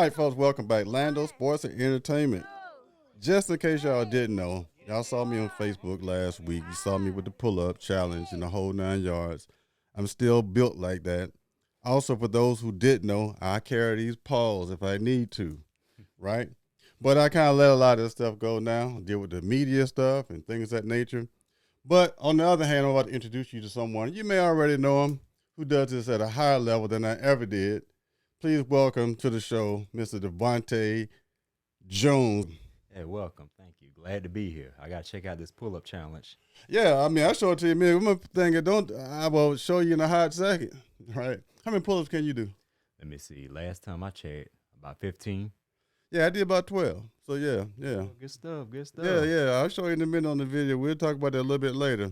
All right, folks, welcome back. Lando Sports and Entertainment. Just in case y'all didn't know, y'all saw me on Facebook last week. You saw me with the pull-up challenge and the whole 9 yards. I'm still built like that. Also, for those who didn't know, I carry these paws if I need to, right? But I kind of let a lot of this stuff go now, deal with the media stuff and things of that nature. But on the other hand, I'm about to introduce you to someone. You may already know him who does this at a higher level than I ever did. Please welcome to the show, Mr. Divante Jones. Hey, welcome. Thank you. Glad to be here. I gotta check out this pull-up challenge. Yeah, I mean, I showed it to you, man. I'm thinking, I will show you in a hot second, right? How many pull-ups can you do? Let me see. Last time I checked, about 15. Yeah, I did about 12. So yeah. Oh, good stuff. Good stuff. Yeah. I'll show you in a minute on the video. We'll talk about that a little bit later.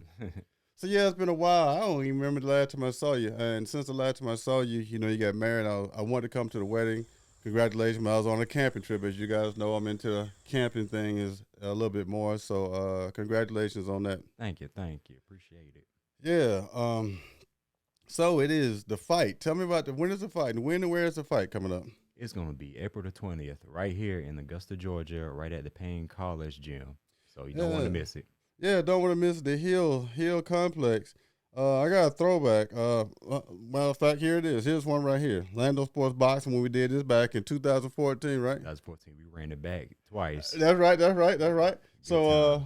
So yeah, it's been a while. I don't even remember the last time I saw you. And since the last time I saw you, you got married. I wanted to come to the wedding. Congratulations. I was on a camping trip. As you guys know, I'm into the camping thing is a little bit more. So congratulations on that. Thank you. Thank you. Appreciate it. Yeah. So it is the fight. Tell me about when is the fight and when and where is the fight coming up? It's gonna be April the 20th, right here in Augusta, Georgia, right at the Paine College gym. So you don't want to miss it. Yeah, don't want to miss the Hill Complex. I got a throwback. Matter of fact, here it is. Here's one right here. Lando Sports Boxing when we did this back in 2014, right? 2014, we ran it back twice. That's right. So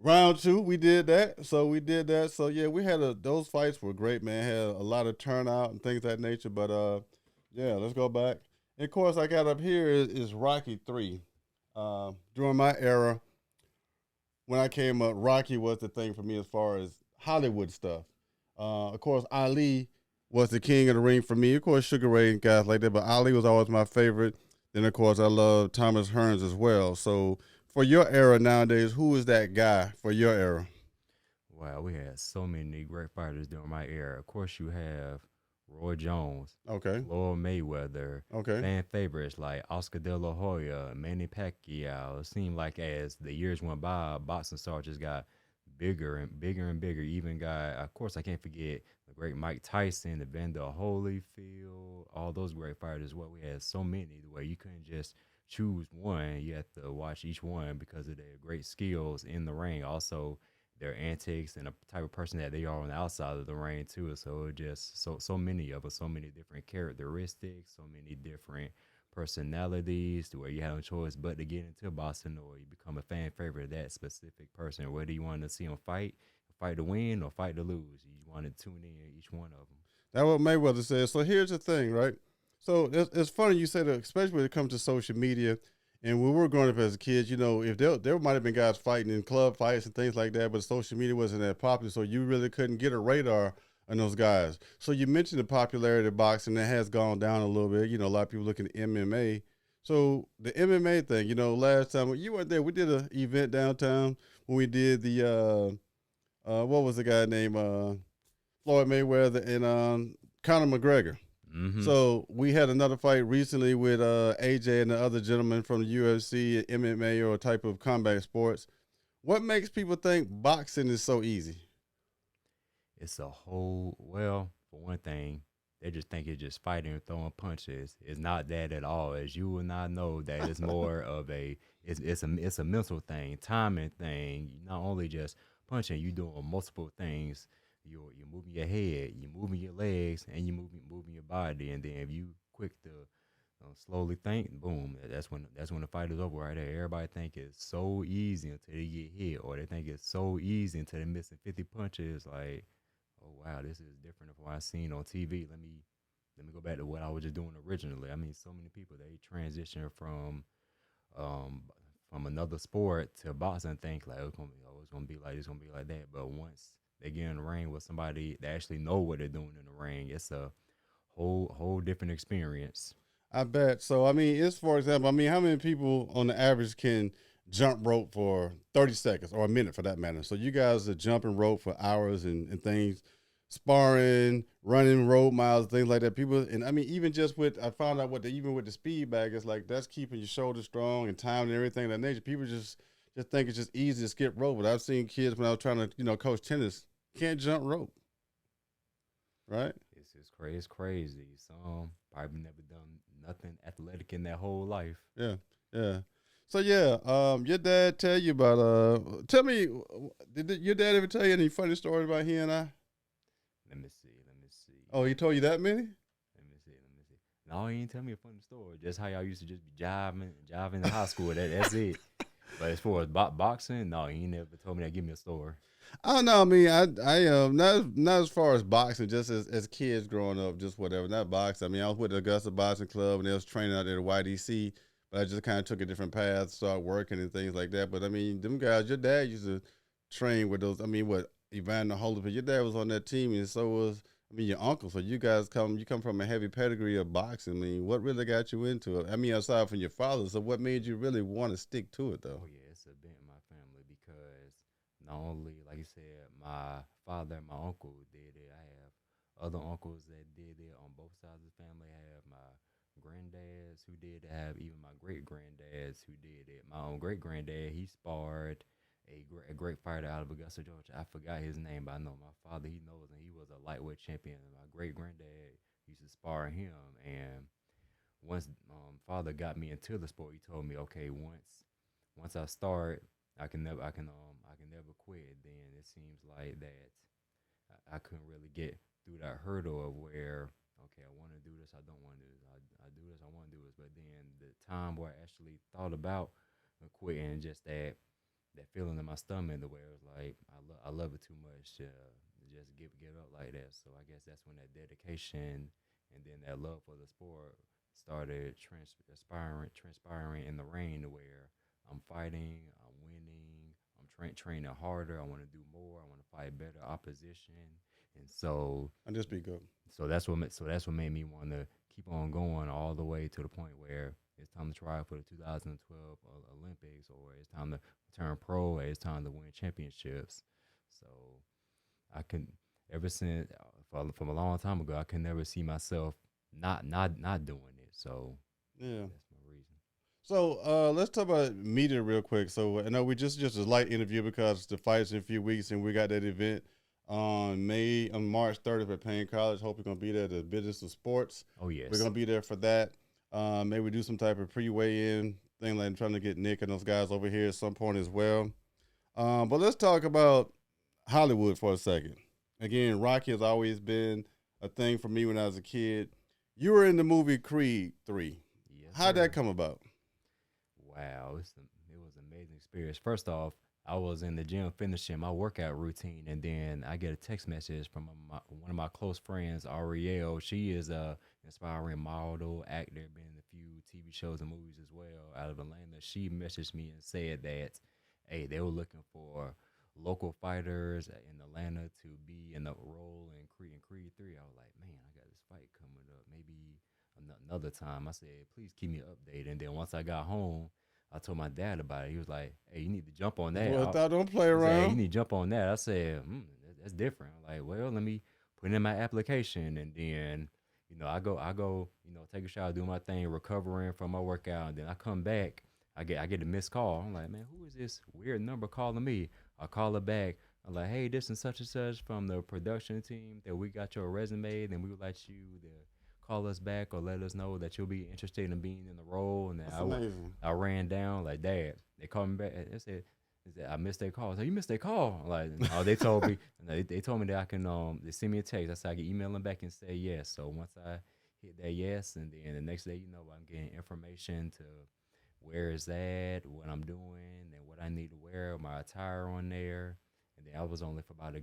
round two, we did that. So yeah, we had those fights were great, man. Had a lot of turnout and things of that nature. But yeah, let's go back. And of course, I got up here is Rocky 3. During my era, when I came up, Rocky was the thing for me as far as Hollywood stuff. Of course, Ali was the king of the ring for me. Of course, Sugar Ray and guys like that, but Ali was always my favorite. Then, of course, I love Thomas Hearns as well. So, for your era nowadays, who is that guy for your era? Wow, we had so many great fighters during my era. Of course, you have Roy Jones, Okay. Floyd Mayweather, Okay. fan favorites like Oscar De La Hoya, Manny Pacquiao. It seemed like as the years went by, boxing stars just got bigger and bigger and bigger. Even of course, I can't forget the great Mike Tyson, Evander Holyfield, all those great fighters as well. We had so many where you couldn't just choose one. You had to watch each one because of their great skills in the ring. Also, their antics and the type of person that they are on the outside of the ring too. So it just so many of us, so many different characteristics, so many different personalities to where you have no choice but to get into boxing or you become a fan favorite of that specific person. Whether you want to see them fight to win or fight to lose, you want to tune in each one of them. That's what Mayweather says. So, here's the thing, right? So, it's funny you say that, especially when it comes to social media. And when we were growing up as kids, if there might have been guys fighting in club fights and things like that, but social media wasn't that popular, so you really couldn't get a radar on those guys. So you mentioned the popularity of boxing that has gone down a little bit. A lot of people looking at MMA. So the MMA thing, last time you weren't there, we did an event downtown when we did the what was the guy named Floyd Mayweather and Conor McGregor. Mm-hmm. So we had another fight recently with AJ and the other gentleman from the UFC, MMA, or a type of combat sports. What makes people think boxing is so easy? It's for one thing, they just think it's just fighting and throwing punches. It's not that at all. As you and I know, that it's more of it's a mental thing, timing thing. You not only just punching, you doing multiple things. You're moving your head, you're moving your legs, and you're moving your body. And then if you quick to slowly think, boom, that's when the fight is over right there. Everybody think it's so easy until they get hit, or they think it's so easy until they're missing 50 punches. Like, oh wow, this is different from what I seen on TV. Let me go back to what I was just doing originally. I mean, so many people they transition um from another sport to boxing, think like it's gonna be like this, gonna be like that. But once they get in the ring with somebody that actually know what they're doing in the ring, it's a whole different experience. I bet. So I mean, it's for example, how many people on the average can jump rope for 30 seconds or a minute for that matter? So you guys are jumping rope for hours and things, sparring, running road miles, things like that. People and I mean, even just with I found out even with the speed bag, it's like that's keeping your shoulders strong and time and everything of that nature. People just think it's just easy to skip rope. But I've seen kids when I was trying to, coach tennis, can't jump rope, right? It's crazy. Some probably nothing athletic in that whole life. Yeah, yeah. So yeah, your dad tell you about tell me, did your dad ever tell you any funny stories about he and I? Let me see. Let me see. Oh, he told you that many? Let me see. Let me see. No, he ain't tell me a funny story. Just how y'all used to just be jiving in high school. That's it. But as far as boxing, no, he never told me that. Give me a story. I don't know. I mean, I not as far as boxing, just as kids growing up, just whatever. Not boxing. I mean, I was with the Augusta Boxing Club, and they was training out there at YDC, but I just kind of took a different path, started working and things like that. But I mean, them guys, your dad used to train with those. I mean, what Evander Holyfield, your dad was on that team, and so was. I mean, your uncle. So you guys you come from a heavy pedigree of boxing. I mean, what really got you into it? I mean, aside from your father, so what made you really want to stick to it, though? Oh yeah, it's a bit in my family because not only, like you said, my father and my uncle did it. I have other uncles that did it on both sides of the family. I have my granddads who did it. I have even my great granddads who did it. My own great granddad, he sparred a great fighter out of Augusta, Georgia. I forgot his name, but I know my father, he knows, and he was a lightweight champion. And my great granddad used to spar him, and once father got me into the sport, he told me, okay, once I start, I can never quit. Then it seems like that I couldn't really get through that hurdle of where, okay, I want to do this, I don't want to do this, I do this, I want to do this. But then the time where I actually thought about quitting, just that feeling in my stomach, the way it was like I love it too much to just give up like that. So I guess that's when that dedication and then that love for the sport started transpiring in the ring, to where I'm fighting, I'm winning, I'm training harder. I want to do more. I want to fight better opposition, and I just be good. that's what made me want to keep on going all the way to the point where it's time to try for the 2012 Olympics, or it's time to turn pro, or it's time to win championships. So I can ever since from a long time ago, I can never see myself not doing it. So Yeah. that's my reason. So let's talk about media real quick. So I know we just a light interview because the fight's in a few weeks, and we got that event on March 30th at Paine College. Hope you're gonna be there. The Business of Sports. Oh We're yes. gonna be there for that. Maybe do some type of pre-weigh-in thing, like trying to get Nick and those guys over here at some point as well. But let's talk about Hollywood for a second. Again, Rocky has always been a thing for me when I was a kid. You were in the movie Creed 3. Yes, How'd that sir. come about? Wow, it was an amazing experience. First off, I was in the gym finishing my workout routine, and then I get a text message from one of my close friends, Ariel. She is a inspiring model, actor, been in a few TV shows and movies as well out of Atlanta. She messaged me and said that, hey, they were looking for local fighters in Atlanta to be in the role in Creed 3. I was like, man, I got this fight coming up. Maybe another time. I said, please keep me updated. And then once I got home, I told my dad about it. He was like, "Hey, you need to jump on that." Boy, I don't play He said, "Hey, you around. need to jump on that." I said, that's different." I'm like, well, let me put in my application, and then I go, take a shower, do my thing, recovering from my workout, and then I come back. I get a missed call. I'm like, man, who is this weird number calling me? I call her back. I'm like, hey, this and such from the production team that we got your resume, and we would like you to call us back or let us know that you'll be interested in being in the role. And then That's amazing. I ran down like, Dad, they called me back. They said I missed their call. I said, you missed their call. Like, oh, they told me, they told me that I can, they send me a text. I said I can email them back and say yes. So once I hit that yes, and then the next day, I'm getting information to where is that, what I'm doing, and what I need to wear, my attire on there. And then I was only for about a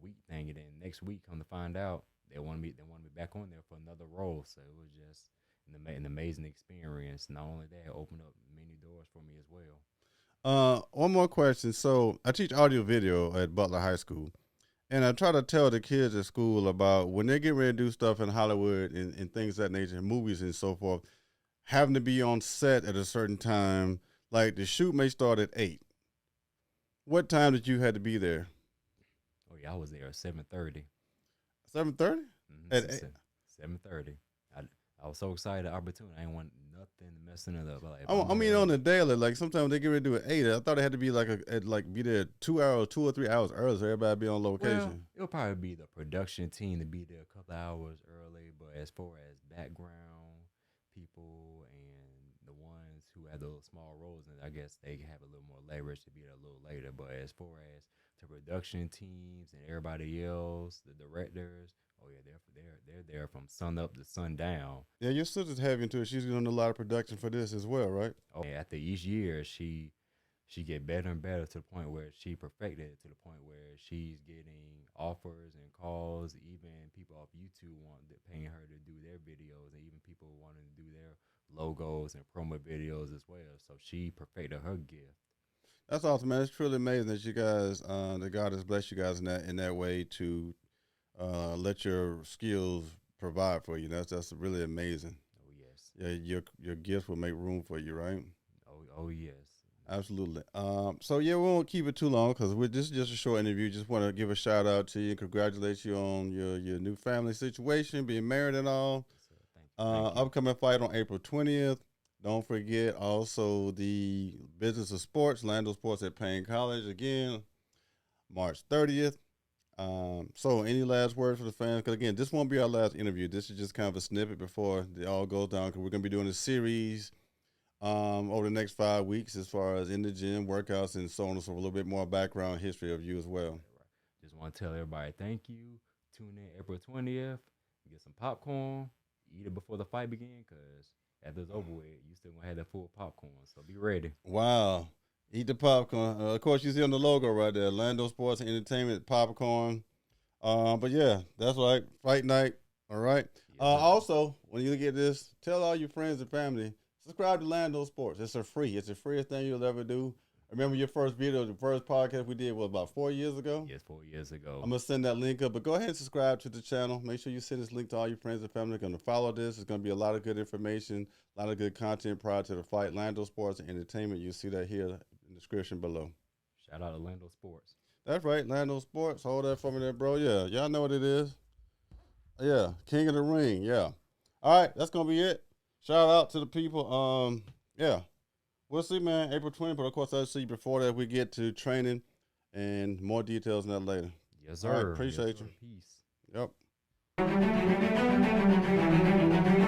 week thing, and then next week, come to find out, they wanted me back on there for another role. So it was just an amazing experience. Not only that, it opened up many doors for me as well. One more question. So I teach audio video at Butler High School, and I try to tell the kids at school about when they get ready to do stuff in Hollywood and things of that nature, movies and so forth, having to be on set at a certain time. Like the shoot may start at 8. What time did you have to be there? Oh yeah, I was there at 7:30. 7:30. At 8. 7:30. I I was so excited the opportunity. I didn't want nothing messing it up. Like, I mean, on the daily, like sometimes they get ready to do it 8. I thought it had to be like be there 2 hours, 2 or 3 hours early, so everybody be on location. well, it'll probably be the production team to be there a couple hours early. But as far as background people and the ones who have those small roles, and I guess they have a little more leverage to be there a little later. But as far as the production teams and everybody else, the directors, oh yeah, they're there from sun up to sundown. Yeah, your sister's heavy into it. She's doing a lot of production for this as well, right? Oh, and after each year, she get better and better to the point where she perfected it to the point where she's getting offers and calls. Even people off YouTube paying her to do their videos, and even people wanting to do their logos and promo videos as well. So she perfected her gift. That's awesome, man. It's truly amazing that you guys, that God has blessed you guys in that way to let your skills provide for you. That's really amazing. Oh yes. Yeah, your gifts will make room for you, right? Oh yes. Absolutely. So yeah, we won't keep it too long because this is just a short interview. Just want to give a shout out to you and congratulate you on your new family situation, being married and all. Yes, Thank you. Upcoming fight on April 20th. Don't forget also the Business of Sports, Lando Sports at Paine College again, March 30th. So any last words for the fans? Because again, this won't be our last interview. This is just kind of a snippet before it all goes down because we're going to be doing a series over the next 5 weeks as far as in the gym, workouts, and so on and so forth. A little bit more background history of you as well. Just want to tell everybody thank you. Tune in April 20th. Get some popcorn. Eat it before the fight begins because after it's over with, you still going to have that full popcorn. So be ready. Wow. Eat the popcorn. Of course, you see on the logo right there, Lando Sports and Entertainment Popcorn. But yeah, that's right. Fight night. All right. Also, when you get this, tell all your friends and family, subscribe to Lando Sports. It's free. It's the freest thing you'll ever do. Remember your first video, the first podcast we did was about 4 years ago? Yes, 4 years ago. I'm going to send that link up, but go ahead and subscribe to the channel. Make sure you send this link to all your friends and family. They're going to follow this. It's going to be a lot of good information, a lot of good content prior to the fight. Lando Sports and Entertainment. You'll see that here in the description below. Shout out to Lando Sports. That's right, Lando Sports. Hold that for me there, bro. Yeah, y'all know what it is. Yeah, King of the Ring. Yeah. All right, that's going to be it. Shout out to the people. Yeah. We'll see, man, April 20th, but of course, I'll see you before that. We get to training and more details on that later. Yes, sir. All right, appreciate you. Peace. Yep.